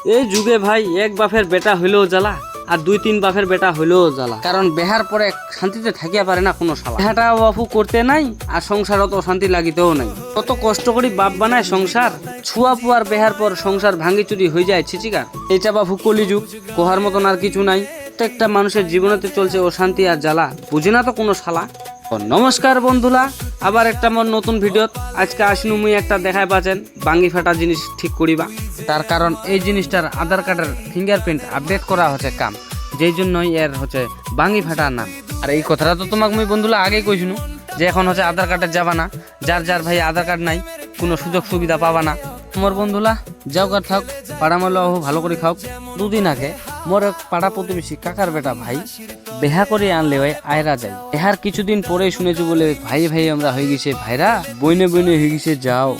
এই যুগে ভাই এক বাপের বেটা হইলেও জ্বালা আর দুই তিন বাপের বেটা হইলেও জ্বালা, কারণ বেহার পরে শান্তিতে থাকিয়া পারে না কোনো শালা। বেহাটা বাপু করতে নাই আর সংসারও তো শান্তি লাগিতেও নাই। কত কষ্ট করি বাপ বানায় সংসার, ছুয়া পুয়ার বেহার পর সংসার ভাঙ্গি চুরি হয়ে যায় ছিচিকা। এইটা বাপু কলিযুগ, কোহার মতন আর কিছু নাই। প্রত্যেকটা মানুষের জীবনেতে চলছে অশান্তি আর জ্বালা, বুঝে না তো কোনো শালা। নমস্কার বন্ধুরা, আবার একটা মোর নতুন ভিডিওত আজকে আসনু মুই একটা দেখায় পাচ্ছেন বাঙ্গি ফাটা জিনিস ঠিক করিবা। তার কারণ এই জিনিসটার আধার কার্ডের ফিঙ্গারপ্রিন্ট আপডেট করা হচ্ছে কাম, যেই জন্যই এর হচ্ছে বাঙ্গি ফাটা নাম। আর এই কথাটা তো তোমাকে মুই বন্ধুরা আগেই কইছিনু যে এখন হচ্ছে আধার কার্ডের যাবা না, যার যার ভাই আধার কার্ড নাই কোনো সুযোগ সুবিধা পাবা না। মোর বন্ধুরা যাও কার থাক, পাড়া মারলেও ভালো করে খাও। দুদিন আগে মোর এক পাড়া প্রতিবেশী কাকার বেটা ভাই বেহা করে আনলে ওই আয়রা যায়। বেহার কিছুদিন পরেই শুনেছি বলে ভাই ভাই আমরা হয়ে গেছে ভাইরা, বইনে বইনে হয়ে গেছে যাও।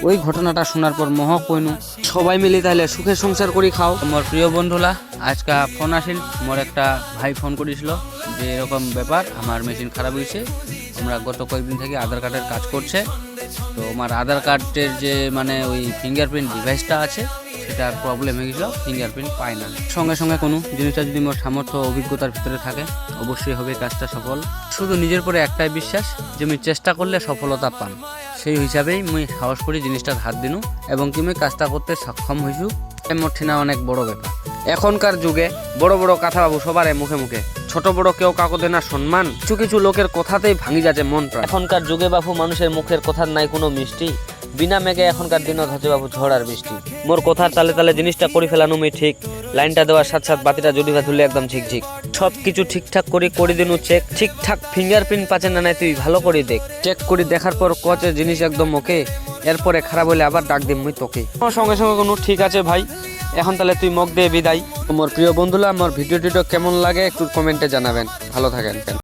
ওই ঘটনাটা শোনার পর মহ কইনু সবাই মিলে তাহলে সুখে সংসার করি খাও। মোর প্রিয় বন্ধুরা আজকে ফোন আসিল, মোর একটা ভাই ফোন করেছিল যে এরকম ব্যাপার, আমার মেশিন খারাপ হয়েছে, আমরা গত কয়েকদিন থেকে আধার কার্ডের কাজ করছে, তো আমার আধার কার্ডের যে মানে ওই ফিঙ্গারপ্রিন্ট ডিভাইসটা আছে সেটার প্রবলেম হয়ে গেছিলো, ফিঙ্গারপ্রিন্ট পায় না। সঙ্গে সঙ্গে কোনো জিনিসটা যদি মোর সামর্থ্য অভিজ্ঞতার ভিতরে থাকে অবশ্যই হবে কাজটা সফল। শুধু নিজের পরে একটাই বিশ্বাস যে আমি চেষ্টা করলে সফলতা পাম, সেই হিসাবেই মুই সাহস করি জিনিসটার হাত দিনু এবং কি মুই কাজটা করতে সক্ষম হইছু। মোর ঠিনা অনেক বড় ব্যাপার। এখনকার যুগে বড় বড় কথা বাবু সবার মুখে মুখে, ছোট বড় কেউ কাকো দেয় না সম্মান, কিছু কিছু লোকের কথাতেই ভাঙি যাচ্ছে মন প্রাণ। এখনকার যুগে বাবু মানুষের মুখের কথার নাই কোনো মিষ্টি, বিনা মেঘে এখনকার দিনত হচ্ছে বাবু ঝড় আর বৃষ্টি। মোর কথার তালে তালে জিনিসটা করে ফেলানো মুই ঠিক, লাইনটা দেওয়ার সাথে সাথে বাতিটা জড়িয়ে ধরলে একদম ঝিকঝিক, সব কিছু ঠিকঠাক করে দিনু চেক। ঠিকঠাক ফিঙ্গারপ্রিন্ট পাচ্ছেন না নাই তুই ভালো করে দেখ, চেক করে দেখার পর কচে জিনিস একদম ওকে, এরপরে খারাপ হলে আবার ডাক দিম মুই তোকে। সঙ্গে সঙ্গে কোনো ঠিক আছে ভাই, এখন তাহলে তুই মগ দিয়ে বিদায়। মোর প্রিয় বন্ধুরা আমার ভিডিওটি কেমন লাগে একটু কমেন্টে জানাবেন। ভালো থাকেন।